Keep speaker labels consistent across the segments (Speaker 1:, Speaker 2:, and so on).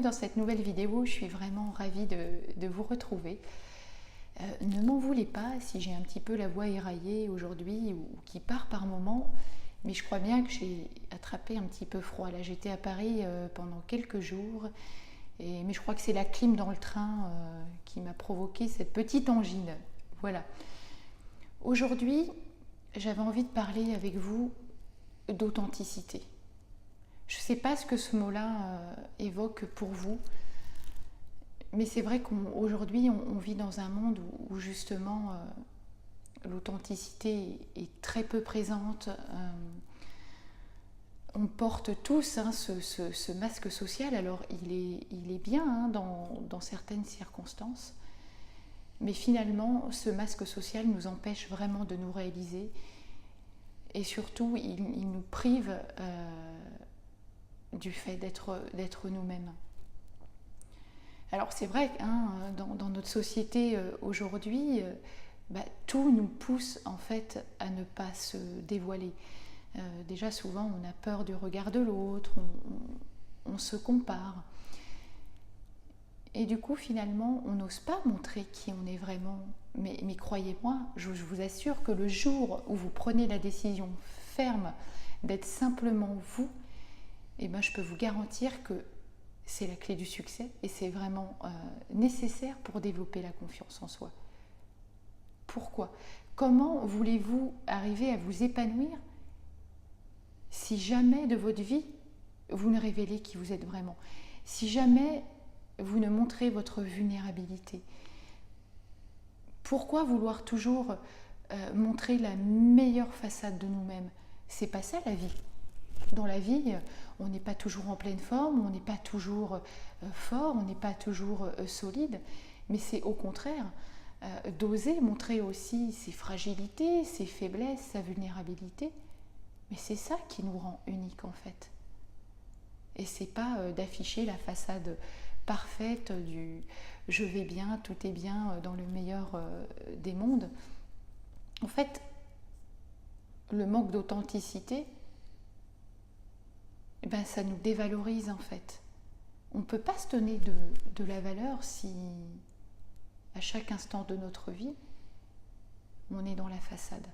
Speaker 1: dans cette nouvelle vidéo. Je suis vraiment ravie de vous retrouver. Ne m'en voulez pas si j'ai un petit peu la voix éraillée aujourd'hui ou qui part par moments, mais je crois bien que j'ai attrapé un petit peu froid. Là, j'étais à Paris pendant quelques jours, mais je crois que c'est la clim dans le train qui m'a provoqué cette petite angine. Voilà. Aujourd'hui, j'avais envie de parler avec vous d'authenticité. Je ne sais pas ce que ce mot-là évoque pour vous, mais c'est vrai qu'aujourd'hui, on vit dans un monde où justement l'authenticité est très peu présente. On porte tous ce masque social. Alors il est bien dans certaines circonstances, mais finalement, ce masque social nous empêche vraiment de nous réaliser et surtout, il nous prive du fait d'être nous-mêmes. Alors c'est vrai que dans notre société aujourd'hui, tout nous pousse en fait à ne pas se dévoiler. Déjà souvent on a peur du regard de l'autre, on se compare. Et du coup finalement on n'ose pas montrer qui on est vraiment. Mais croyez-moi, je vous assure que le jour où vous prenez la décision ferme d'être simplement vous, je peux vous garantir que c'est la clé du succès et c'est vraiment nécessaire pour développer la confiance en soi. Pourquoi ? Comment voulez-vous arriver à vous épanouir si jamais de votre vie, vous ne révélez qui vous êtes vraiment ? Si jamais vous ne montrez votre vulnérabilité ? Pourquoi vouloir toujours montrer la meilleure façade de nous-mêmes ? C'est pas ça la vie. Dans la vie, on n'est pas toujours en pleine forme, on n'est pas toujours fort, on n'est pas toujours solide, mais c'est au contraire d'oser montrer aussi ses fragilités, ses faiblesses, sa vulnérabilité. Mais c'est ça qui nous rend uniques en fait. Et c'est pas d'afficher la façade parfaite du « je vais bien, tout est bien » dans le meilleur des mondes. En fait, le manque d'authenticité, ça nous dévalorise en fait. On ne peut pas se donner de la valeur si à chaque instant de notre vie, on est dans la façade.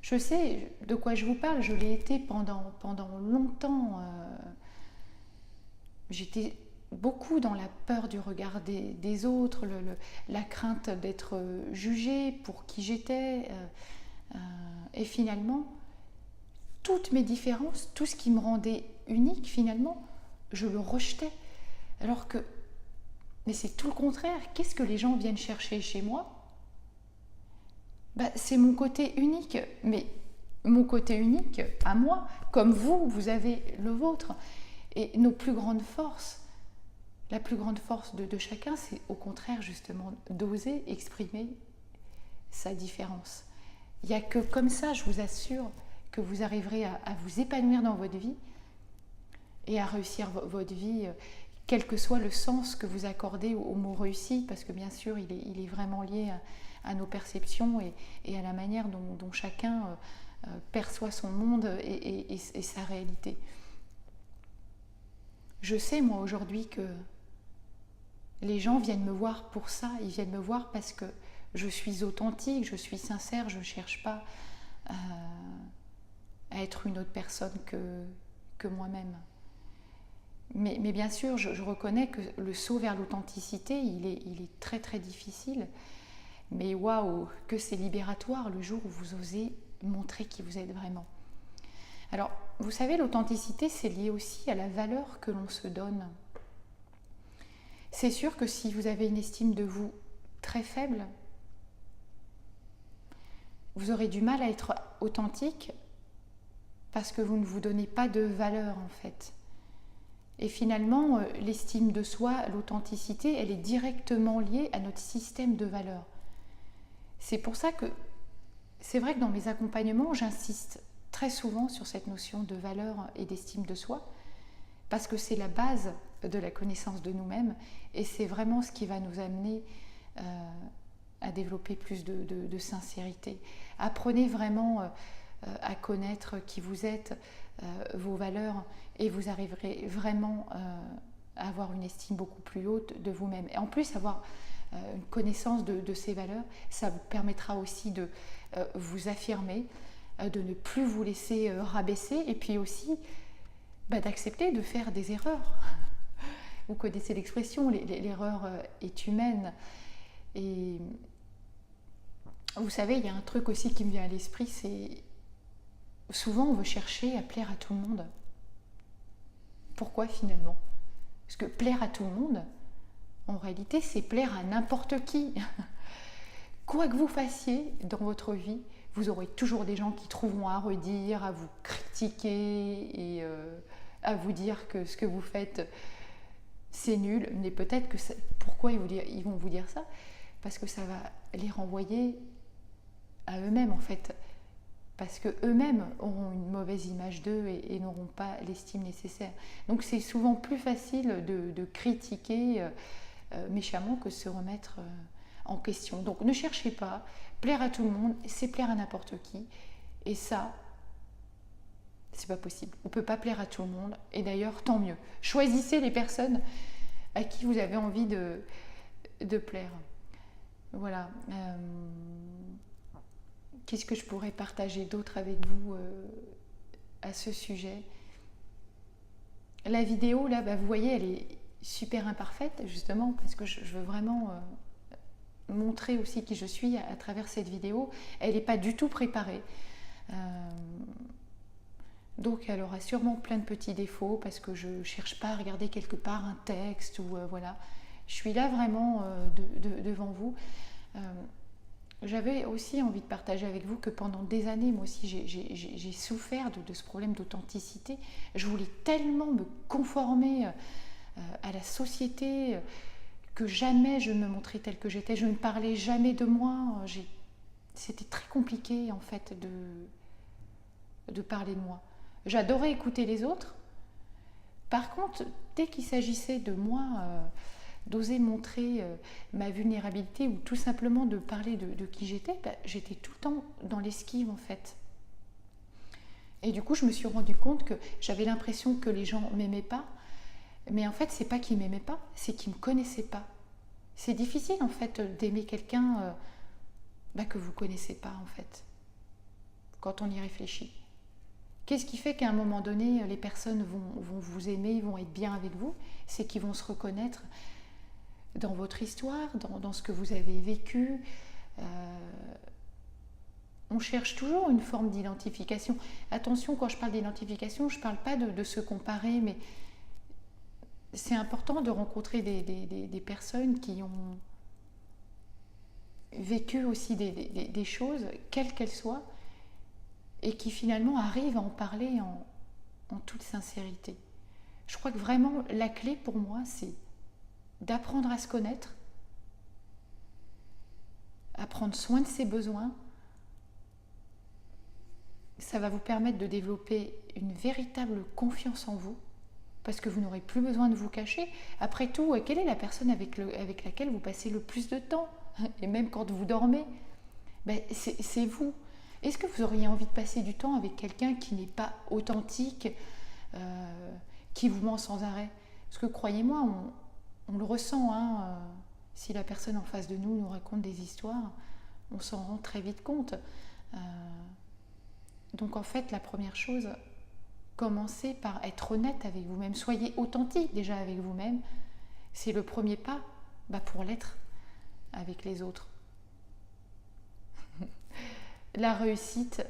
Speaker 1: Je sais de quoi je vous parle, je l'ai été pendant longtemps. J'étais beaucoup dans la peur du regard des autres, la crainte d'être jugée pour qui j'étais. Et finalement, toutes mes différences, tout ce qui me rendait unique, finalement, je le rejetais. Alors que, mais c'est tout le contraire. Qu'est-ce que les gens viennent chercher chez moi ? C'est mon côté unique. Mais mon côté unique, à moi, comme vous avez le vôtre. Et nos plus grandes forces, la plus grande force de chacun, c'est au contraire justement d'oser exprimer sa différence. Il n'y a que comme ça, je vous assure, que vous arriverez à vous épanouir dans votre vie et à réussir votre vie, quel que soit le sens que vous accordez au mot réussite, parce que bien sûr, il est vraiment lié à nos perceptions et à la manière dont chacun perçoit son monde et sa réalité. Je sais, moi, aujourd'hui, que les gens viennent me voir pour ça. Ils viennent me voir parce que je suis authentique, je suis sincère, je ne cherche pas à être une autre personne que moi-même. Mais bien sûr, je reconnais que le saut vers l'authenticité, il est très très difficile. Mais waouh, que c'est libératoire le jour où vous osez montrer qui vous êtes vraiment. Alors, vous savez, l'authenticité, c'est lié aussi à la valeur que l'on se donne. C'est sûr que si vous avez une estime de vous très faible, vous aurez du mal à être authentique parce que vous ne vous donnez pas de valeur en fait. Et finalement, l'estime de soi, l'authenticité, elle est directement liée à notre système de valeurs. C'est pour ça que c'est vrai que dans mes accompagnements, j'insiste très souvent sur cette notion de valeur et d'estime de soi, parce que c'est la base de la connaissance de nous-mêmes et c'est vraiment ce qui va nous amener à développer plus de sincérité. Apprenez vraiment à connaître qui vous êtes, vos valeurs, et vous arriverez vraiment à avoir une estime beaucoup plus haute de vous-même. Et en plus, avoir une connaissance de ces valeurs, ça vous permettra aussi de vous affirmer, de ne plus vous laisser rabaisser, et puis aussi d'accepter de faire des erreurs. Vous connaissez l'expression, l'erreur est humaine. Et vous savez, il y a un truc aussi qui me vient à l'esprit, c'est souvent on veut chercher à plaire à tout le monde. Pourquoi finalement? Parce que plaire à tout le monde, en réalité, c'est plaire à n'importe qui. Quoi que vous fassiez dans votre vie, vous aurez toujours des gens qui trouveront à redire, à vous critiquer et à vous dire que ce que vous faites, c'est nul. Mais peut-être que pourquoi ils vont vous dire ça? Parce que ça va les renvoyer à eux-mêmes en fait. Parce qu'eux-mêmes auront une mauvaise image d'eux et n'auront pas l'estime nécessaire. Donc c'est souvent plus facile de critiquer méchamment que de se remettre en question. Donc ne cherchez pas, plaire à tout le monde, c'est plaire à n'importe qui. Et ça, c'est pas possible. On peut pas plaire à tout le monde. Et d'ailleurs, tant mieux. Choisissez les personnes à qui vous avez envie de plaire. Voilà. Qu'est-ce que je pourrais partager d'autre avec vous à ce sujet? La vidéo, là, vous voyez, elle est super imparfaite, justement, parce que je veux vraiment montrer aussi qui je suis à travers cette vidéo. Elle n'est pas du tout préparée. Donc, elle aura sûrement plein de petits défauts, parce que je ne cherche pas à regarder quelque part un texte, ou voilà. Je suis là vraiment devant vous. J'avais aussi envie de partager avec vous que pendant des années, moi aussi, j'ai souffert de ce problème d'authenticité. Je voulais tellement me conformer à la société que jamais je me montrais telle que j'étais. Je ne parlais jamais de moi. C'était très compliqué, en fait, de parler de moi. J'adorais écouter les autres. Par contre, dès qu'il s'agissait de moi... d'oser montrer ma vulnérabilité ou tout simplement de parler de qui j'étais, j'étais tout le temps dans l'esquive en fait. Et du coup, je me suis rendu compte que j'avais l'impression que les gens m'aimaient pas, mais en fait, c'est pas qu'ils m'aimaient pas, c'est qu'ils me connaissaient pas. C'est difficile en fait d'aimer quelqu'un que vous connaissez pas en fait, quand on y réfléchit. Qu'est-ce qui fait qu'à un moment donné, les personnes vont vous aimer, vont être bien avec vous? C'est qu'ils vont se reconnaître dans votre histoire, dans ce que vous avez vécu. On cherche toujours une forme d'identification. Attention, quand je parle d'identification, je ne parle pas de se comparer, mais c'est important de rencontrer des personnes qui ont vécu aussi des choses, quelles qu'elles soient, et qui finalement arrivent à en parler en toute sincérité. Je crois que vraiment, la clé pour moi, c'est d'apprendre à se connaître, à prendre soin de ses besoins. Ça va vous permettre de développer une véritable confiance en vous, parce que vous n'aurez plus besoin de vous cacher. Après tout, quelle est la personne avec laquelle vous passez le plus de temps? Et même quand vous dormez, c'est vous. Est-ce que vous auriez envie de passer du temps avec quelqu'un qui n'est pas authentique, qui vous ment sans arrêt? Parce que croyez-moi, on le ressent, si la personne en face de nous raconte des histoires, on s'en rend très vite compte. Donc en fait, la première chose, commencez par être honnête avec vous-même. Soyez authentique déjà avec vous-même. C'est le premier pas pour l'être avec les autres. La réussite,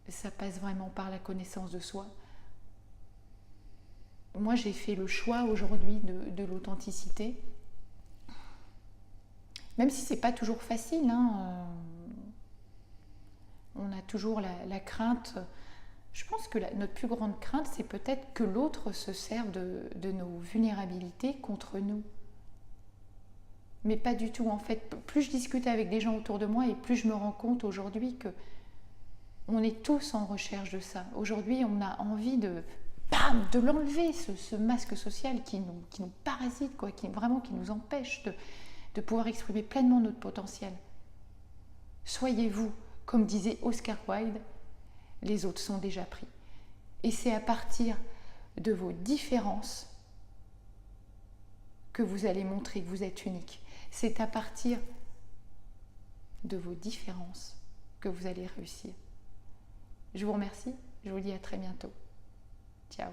Speaker 1: ça passe vraiment par la connaissance de soi. Moi, j'ai fait le choix aujourd'hui de l'authenticité. Même si c'est pas toujours facile, on a toujours la crainte. Je pense que notre plus grande crainte, c'est peut-être que l'autre se serve de nos vulnérabilités contre nous. Mais pas du tout, en fait. Plus je discute avec des gens autour de moi et plus je me rends compte aujourd'hui que on est tous en recherche de ça. Aujourd'hui, on a envie de l'enlever, ce masque social qui nous parasite, qui nous empêche de pouvoir exprimer pleinement notre potentiel. Soyez vous, comme disait Oscar Wilde, les autres sont déjà pris. Et c'est à partir de vos différences que vous allez montrer que vous êtes unique. C'est à partir de vos différences que vous allez réussir. Je vous remercie, je vous dis à très bientôt. Ciao.